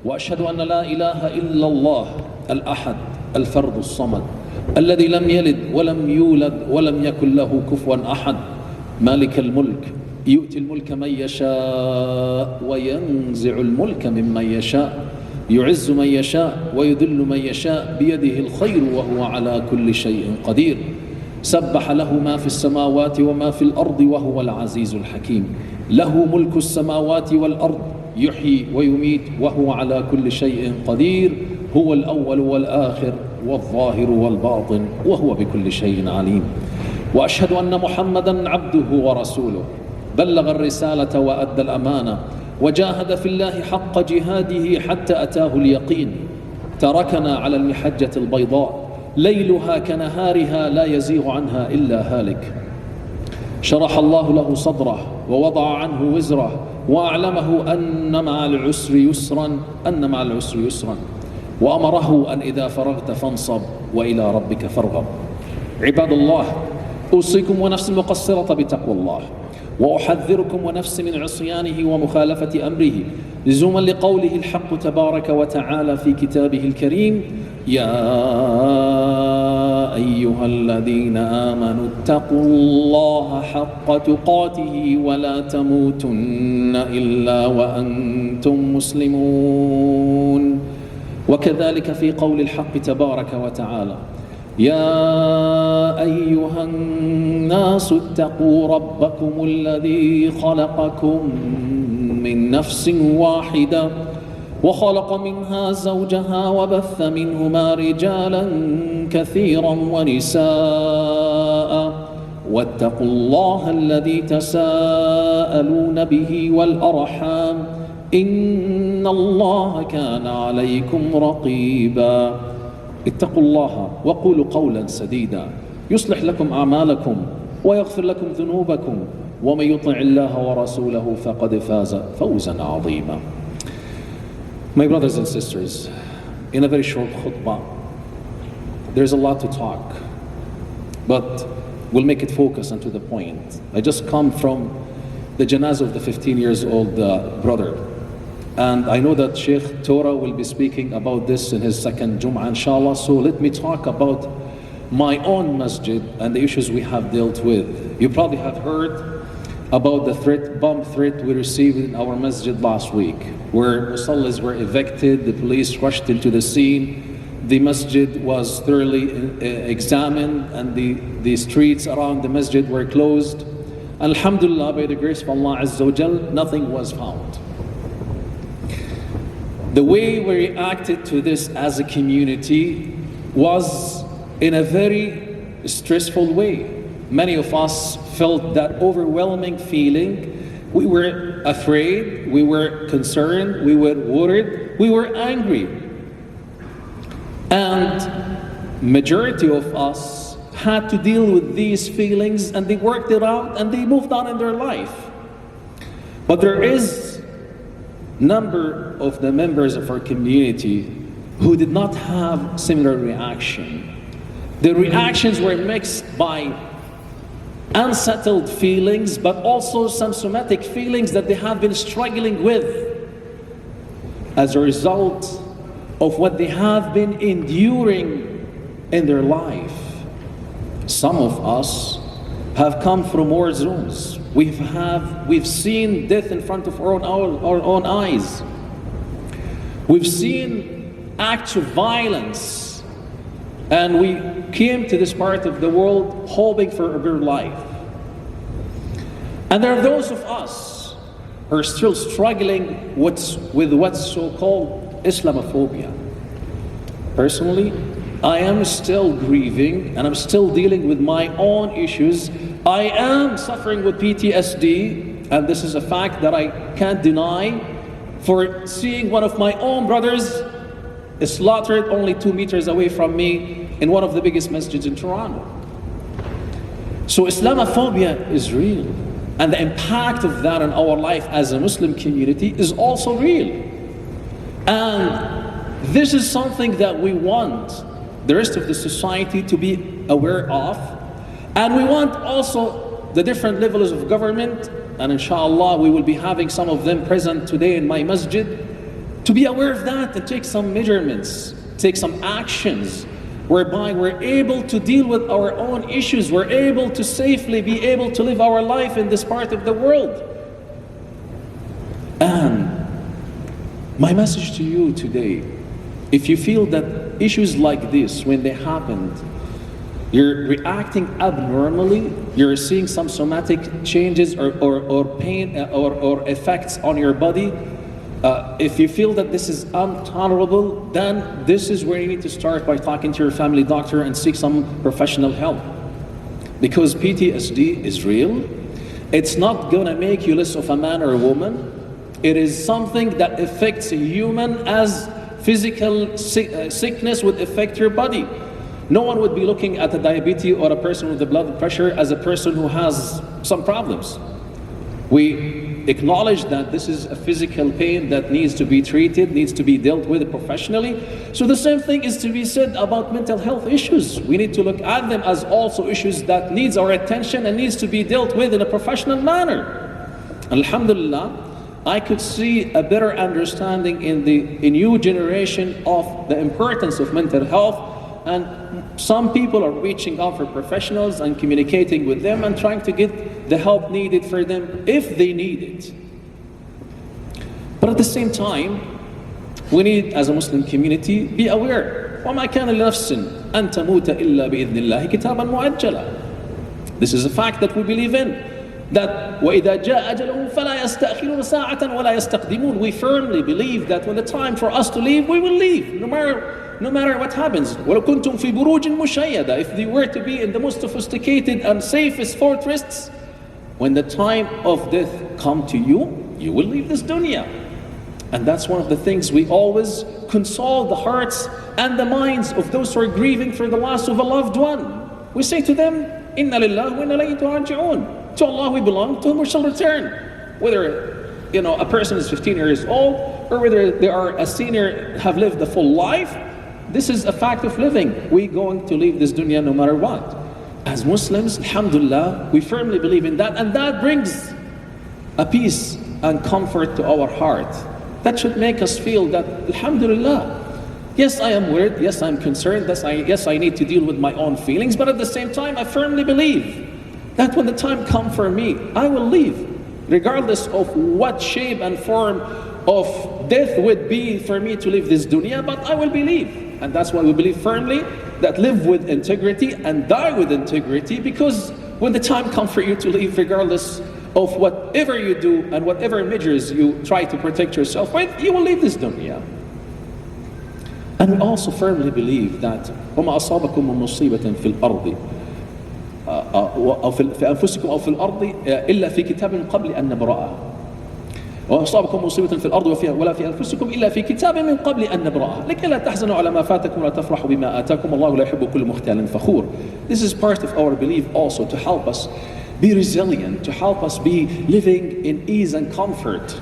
وأشهد أن لا إله إلا الله الأحد الفرد الصمد الذي لم يلد ولم يولد ولم يكن له كفوا أحد مالك الملك يؤتي الملك من يشاء وينزع الملك ممن يشاء يعز من يشاء ويذل من يشاء بيده الخير وهو على كل شيء قدير سبح له ما في السماوات وما في الأرض وهو العزيز الحكيم له ملك السماوات والأرض يحيي ويميت وهو على كل شيء قدير هو الأول والآخر والظاهر والباطن وهو بكل شيء عليم وأشهد أن محمدا عبده ورسوله بلغ الرسالة وأدى الأمانة وجاهد في الله حق جهاده حتى أتاه اليقين تركنا على المحجة البيضاء ليلها كنهارها لا يزيغ عنها إلا هالك شرح الله له صدره ووضع عنه وزره وأعلمه أن مع العسر يسرا وأمره أن إذا فرغت فانصب وإلى ربك فارغب عباد الله أوصيكم ونفسي المقصرة بتقوى الله وأحذركم ونفسي من عصيانه ومخالفة أمره لزوما لقوله الحق تبارك وتعالى في كتابه الكريم يا أيها الذين آمنوا اتقوا الله حق تقاته ولا تموتن إلا وأنتم مسلمون وكذلك في قول الحق تبارك وتعالى يا أيها الناس اتقوا ربكم الذي خلقكم من نفس واحدة وخلق منها زوجها وبث منهما رجالا كثيرا ونساء واتقوا الله الذي تساءلون به والأرحام إن الله كان عليكم رقيبا اتقوا الله وقولوا قولا سديدا يصلح لكم أعمالكم ويغفر لكم ذنوبكم ومن يطع الله ورسوله فقد فاز فوزا عظيما. My brothers and sisters, in a very short khutbah, there's a lot to talk, but we'll make it focus and to the point. I just come from the janazah of the 15 years old brother. And I know that Shaykh Torah will be speaking about this in his second Jum'ah, inshallah. So let me talk about my own masjid and the issues we have dealt with. You probably have heard about the bomb threat we received in our masjid last week, where musallis were evicted, the police rushed into the scene, the masjid was thoroughly examined, and the streets around the masjid were closed. Alhamdulillah, by the grace of Allah Azza wa Jal, nothing was found. The way we reacted to this as a community was in a very stressful way. Many of us felt that overwhelming feeling. We were afraid, we were concerned, we were worried, we were angry. And majority of us had to deal with these feelings, and they worked it out and they moved on in their life. But there is number of the members of our community who did not have similar reaction. The reactions were mixed by unsettled feelings, but also some somatic feelings that they have been struggling with as a result of what they have been enduring in their life. Some of us have come from war zones. We've seen death in front of our own eyes. We've seen acts of violence, and we came to this part of the world hoping for a better life. And there are those of us who are still struggling with what's so-called Islamophobia. Personally, I am still grieving and I'm still dealing with my own issues. I am suffering with PTSD, and this is a fact that I can't deny, for seeing one of my own brothers slaughtered only 2 meters away from me in one of the biggest masjids in Toronto. So Islamophobia is real, and the impact of that on our life as a Muslim community is also real. And this is something that we want the rest of the society to be aware of. And we want also the different levels of government, and inshallah we will be having some of them present today in my masjid, to be aware of that and take some measurements, take some actions, whereby we're able to deal with our own issues, we're able to safely be able to live our life in this part of the world. And my message to you today, if you feel that issues like this, when they happened, you're reacting abnormally, you're seeing some somatic changes or pain or effects on your body, if you feel that this is intolerable, then this is where you need to start by talking to your family doctor and seek some professional help. Because PTSD is real. It's not gonna make you less of a man or a woman. It is something that affects a human as physical sickness would affect your body. No one would be looking at a diabetes or a person with the blood pressure as a person who has some problems. We acknowledge that this is a physical pain that needs to be treated, needs to be dealt with professionally. So the same thing is to be said about mental health issues. We need to look at them as also issues that needs our attention and needs to be dealt with in a professional manner. Alhamdulillah, I could see a better understanding in the new generation of the importance of mental health, and some people are reaching out for professionals and communicating with them and trying to get the help needed for them if they need it. But at the same time, we need, as a Muslim community, be aware. وَمَا كَانَ لِنَفْسٍ أَن تَمُوتَ إِلَّا بِإِذْنِ اللَّهِ كِتَابًا مُؤَجَّلًا. This is a fact that we believe in. That وَإِذَا جَاءَ أَجَلُهُمْ فَلَا يَسْتَأْخِرُونَ سَاعَةً وَلَا يَسْتَقْدِمُونَ. We firmly believe that when the time for us to leave, we will leave, no matter what happens. وَلَوْ كُنْتُمْ فِي بُرُوجٍ مُشَيَّدَةٍ. If they were to be in the most sophisticated and safest fortresses, when the time of death come to you, you will leave this dunya. And that's one of the things we always console the hearts and the minds of those who are grieving for the loss of a loved one. We say to them, إِنَّ لِلَّهِ وَإِنَّا إِلَيْهِ رَاجِعُونَ. To Allah we belong, to whom we shall return. Whether a person is 15 years old or whether they are a senior, have lived a full life, this is a fact of living. We're going to leave this dunya no matter what. As Muslims, alhamdulillah, we firmly believe in that, and that brings a peace and comfort to our heart. That should make us feel that, alhamdulillah, yes, I am worried, yes, I'm concerned, yes, I need to deal with my own feelings, but at the same time, I firmly believe that when the time comes for me, I will leave, regardless of what shape and form of death would be for me to leave this dunya, but I will believe. And that's why we believe firmly that live with integrity and die with integrity, because when the time comes for you to leave, regardless of whatever you do and whatever measures you try to protect yourself with, you will leave this dunya. And we also firmly believe that وَمَا أَصَابَكُم مِّن مُّصِيبَةٍ فِي الْأَرْضِ أو في أنفسكم أو في الأرض إلا في كتاب من قبل أن نبرأها. وأصابكم مصيبة في الأرض ولا في أنفسكم إلا في كتاب من قبل أن نبرأها لكي لا تحزنوا على ما فاتكم ولا تفرحوا بما آتاكم الله لا يحب كل مختال فخور. This is part of our belief also, to help us be resilient, to help us be living in ease and comfort,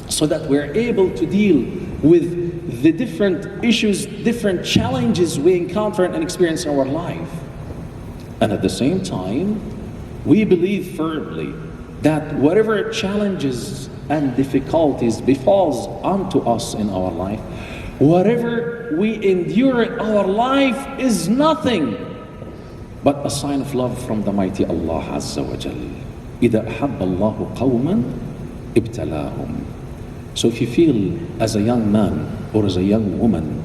so that we're able to deal with the different issues, different challenges we encounter and experience in our life. And at the same time, we believe firmly that whatever challenges and difficulties befalls onto us in our life, whatever we endure in our life is nothing but a sign of love from the mighty Allah Azza wa Jal. إِذَا أَحَبَّ اللَّهُ قَوْمًا ابْتَلَاهُمْ. So if you feel as a young man or as a young woman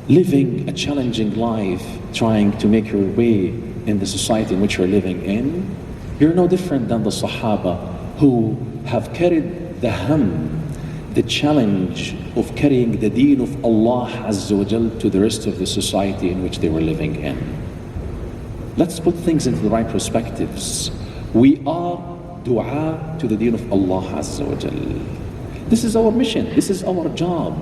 living a challenging life, trying to make your way in the society in which you're living in, you're no different than the Sahaba who have carried the the challenge of carrying the deen of Allah Azza wa Jal to the rest of the society in which they were living in. Let's put things into the right perspectives. We are dua to the deen of Allah Azza wa Jal. This is our mission, this is our job.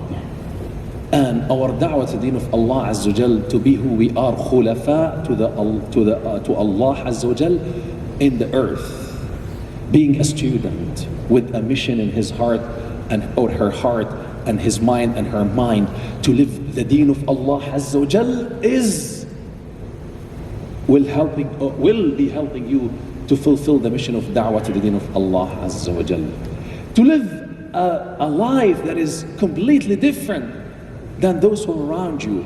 And our da'wah to the deen of Allah Azza wa Jal, to be who we are, khulafa to Allah Azza wa Jal in the earth. Being a student with a mission in his heart or her heart and his mind and her mind to live the deen of Allah Azza wa Jal will be helping you to fulfill the mission of da'wah to the deen of Allah Azza wa Jal. To live a life that is completely different than those who are around you,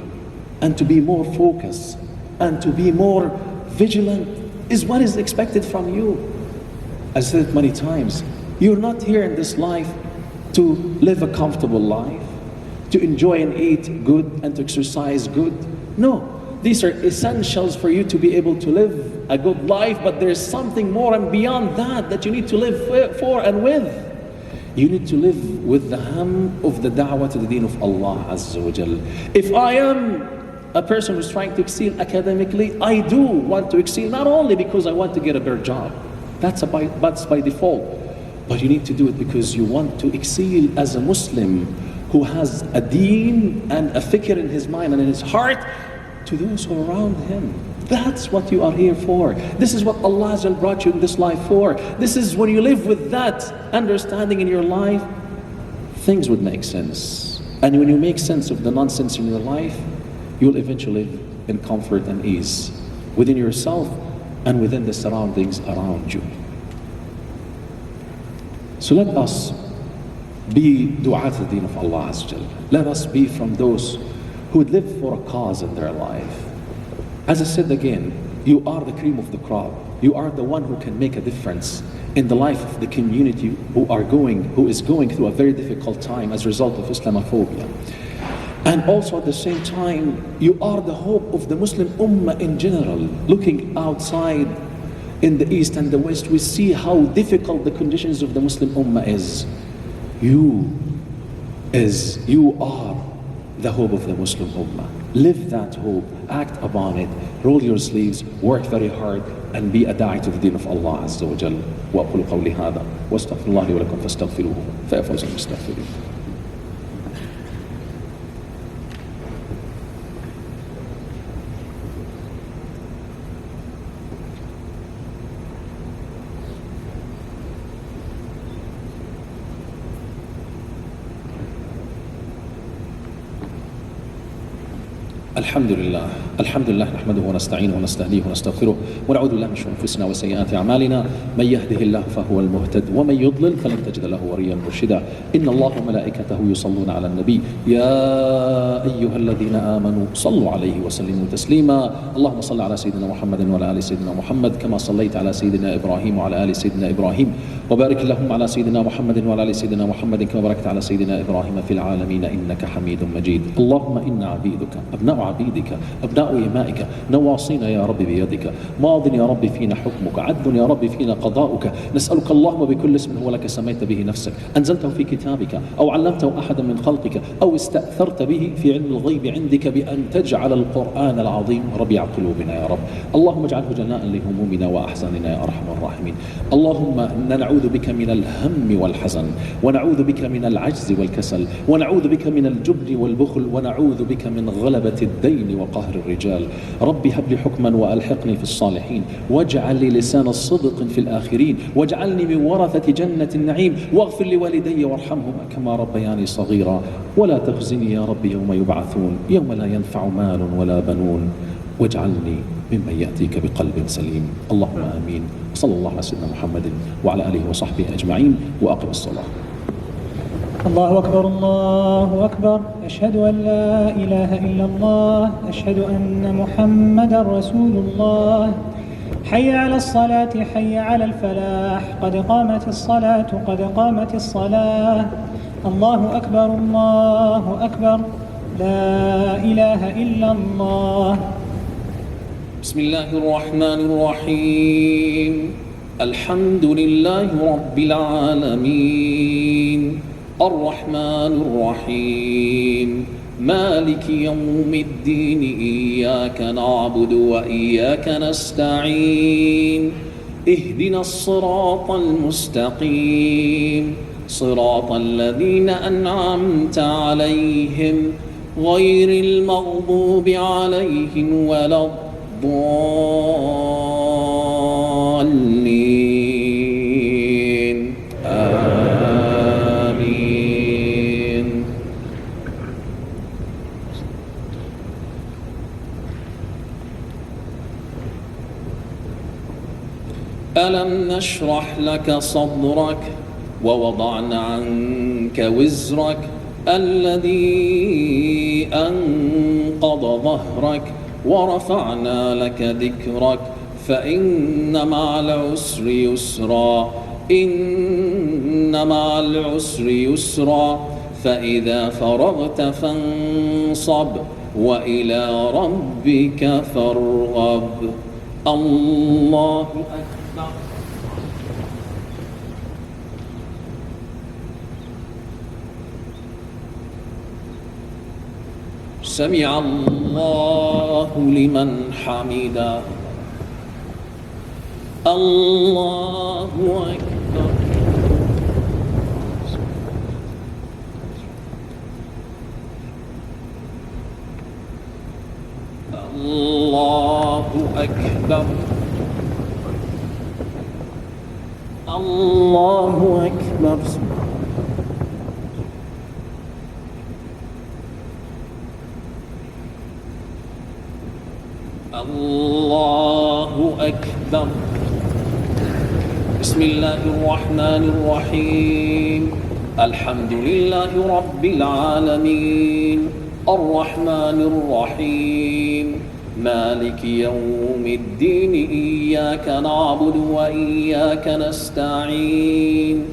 and to be more focused and to be more vigilant is what is expected from you. I said it many times, you're not here in this life to live a comfortable life, to enjoy and eat good and to exercise good. No, these are essentials for you to be able to live a good life, but there's something more and beyond that you need to live for and with. You need to live with the ham of the da'wah to the deen of Allah Azza wa Jal. If I am a person who's trying to excel academically, I do want to excel, not only because I want to get a better job. That's by default. But you need to do it because you want to excel as a Muslim who has a deen and a fikr in his mind and in his heart to those who are around him. That's what you are here for. This is what Allah Azza wa Jal brought you in this life for. This is when you live with that understanding in your life, things would make sense. And when you make sense of the nonsense in your life, you'll eventually live in comfort and ease within yourself and within the surroundings around you. So let us be du'at the deen of Allah Azza wa Jal. Let us be from those who would live for a cause in their life. As I said again, you are the cream of the crop. You are the one who can make a difference in the life of the community who is going through a very difficult time as a result of Islamophobia. And also at the same time, you are the hope of the Muslim Ummah in general. Looking outside in the East and the West, we see how difficult the conditions of the Muslim Ummah is. You are the hope of the Muslim Ummah. Live that hope, act upon it, roll your sleeves, work very hard, and be a da'i to the deen of Allah Azza wa Jal. وأقول قولي هذا واستغفر الله لي ولكم فاستغفروه فيفوز المستغفرين. الحمد لله نحمده ونستعينه ونستهديه ونستغفره ونعوذ بالله من شرور انفسنا وسيئات اعمالنا من يهده الله فهو المهتد ومن يضلل فلن تجد له وليا مرشدا ان الله وملائكته يصلون على النبي يا ايها الذين امنوا صلوا عليه وسلموا تسليما اللهم صل على سيدنا محمد وعلى ال سيدنا محمد كما صليت على سيدنا ابراهيم وعلى ال سيدنا ابراهيم وبارك اللهم على سيدنا محمد وعلى ال سيدنا محمد كما باركت على سيدنا ابراهيم في العالمين انك حميد مجيد اللهم انا عبيدك ابناء عبيدك أبناء إمائك نواصينا يا رب بيدك ماض يا رب فينا حكمك عدل يا رب فينا قضاؤك نسألك اللهم بكل اسم هو لك سميت به نفسك أنزلته في كتابك أو علمته أحدا من خلقك أو استأثرت به في علم الغيب عندك بأن تجعل القرآن العظيم ربيع قلوبنا يا رب اللهم اجعله جلاء لهمومنا وأحزاننا يا أرحم الراحمين اللهم نعوذ بك من الهم والحزن ونعوذ بك من العجز والكسل ونعوذ بك من الجبن والبخل ونعوذ بك من غلبة الدين وقهر الرجال ربي هب لي حكما وألحقني في الصالحين واجعل لي لسان صدق في الآخرين واجعلني من ورثة جنة النعيم واغفر لوالدي وارحمهما كما ربياني صغيرا ولا تخزني يا رب يوم يبعثون يوم لا ينفع مال ولا بنون واجعلني ممن يأتيك بقلب سليم اللهم آمين صلى الله على سيدنا محمد وعلى آله وصحبه أجمعين وأقم الصلاة الله أكبر الله أكبر أشهد أن لا إله إلا الله أشهد أن محمدا رسول الله حي على الصلاة حي على الفلاح قد قامت الصلاة قد قامت الصلاة الله أكبر لا إله إلا الله بسم الله الرحمن الرحيم الحمد لله رب العالمين الرحمن الرحيم مالك يوم الدين إياك نعبد وإياك نستعين اهدنا الصراط المستقيم صراط الذين أنعمت عليهم غير المغضوب عليهم ولا الضالين آمين ألم نشرح لك صدرك ووضعنا عنك عنك وزرك الذي أنقض ظهرك ورفعنا لك ذكرك فإن مع العسر يسرا إن مع العسر يسرا فإذا فرغت فانصب وإلى ربك فارغب. الله أكبر. سمع الله لمن حمده. الله أكبر. الله أكبر. الله أكبر. الله أكبر. بسم الله الرحمن الرحيم. الحمد لله رب العالمين الرحمن الرحيم مالك يوم الدين إياك نعبد وإياك نستعين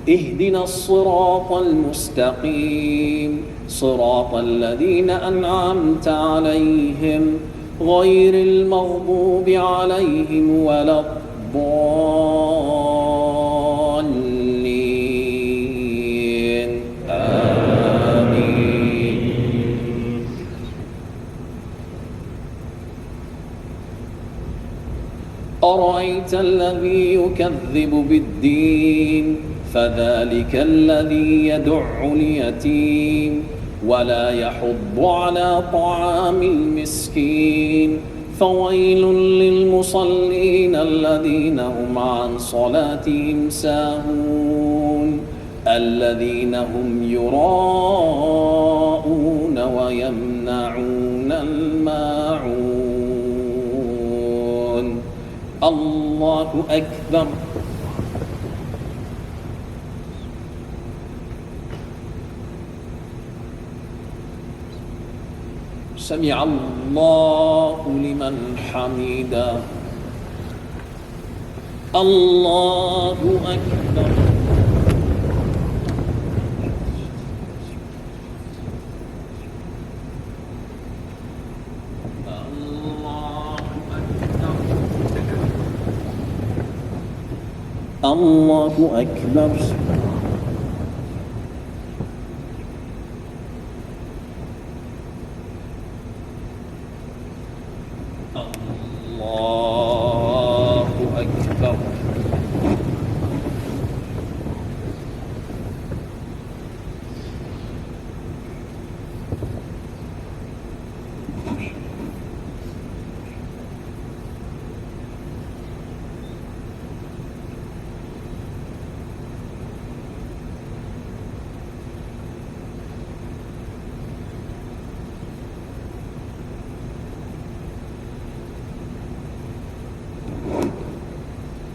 اهدنا الصراط المستقيم صراط الذين أنعمت عليهم غير المغضوب عليهم ولا الضالين آمين. أرأيت الذي يكذب بالدين فذلك الذي يدع اليتيم ولا يحض على طعام المسكين فويل للمصلين الذين هم عن صلاتهم ساهون الذين هم يراءون ويمنعون الماعون. الله أكبر. سمع الله لمن حمده. الله أكبر. الله أكبر. الله أكبر.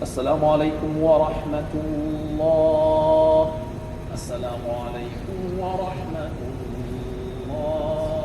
السلام عليكم ورحمة الله. السلام عليكم ورحمة الله.